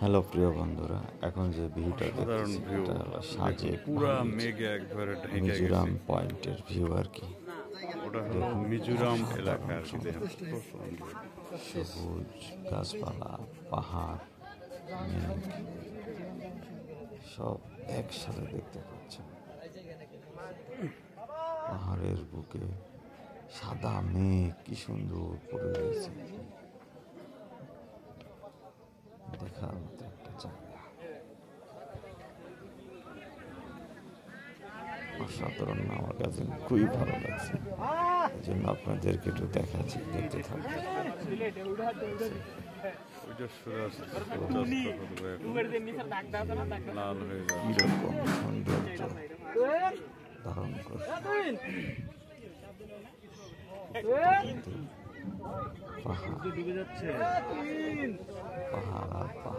Hello প্রিয় বন্ধুরা, এখন যে ভিউটা দেখতেছি এটা হলো সাজেক পুরা মেঘে একবারে ঢেকে মিজোরাম গেছে। পয়েন্টের ভিউ আর কি। ওটা হলো মিজোরাম এলাকা আর কি। সবুজ গাছপালা, পাহাড়, মেঘ সব একসাথে দেখতে পাচ্ছেন। পাহাড়ের বুকে সাদা মেঘ কি সুন্দর পড়ে রয়েছে, দেখার মতো একটা জায়গা। অসাধারণ না, আমার কাছে খুবই ভালো লাগছে, এই জন্য আপনাদেরকে একটু দেখাচ্ছি, দেখতে থাকবে। লাল হয়ে যাবে। কিরকম সৌন্দর্য ধারণ করে পাহাড় আর পাহাড়।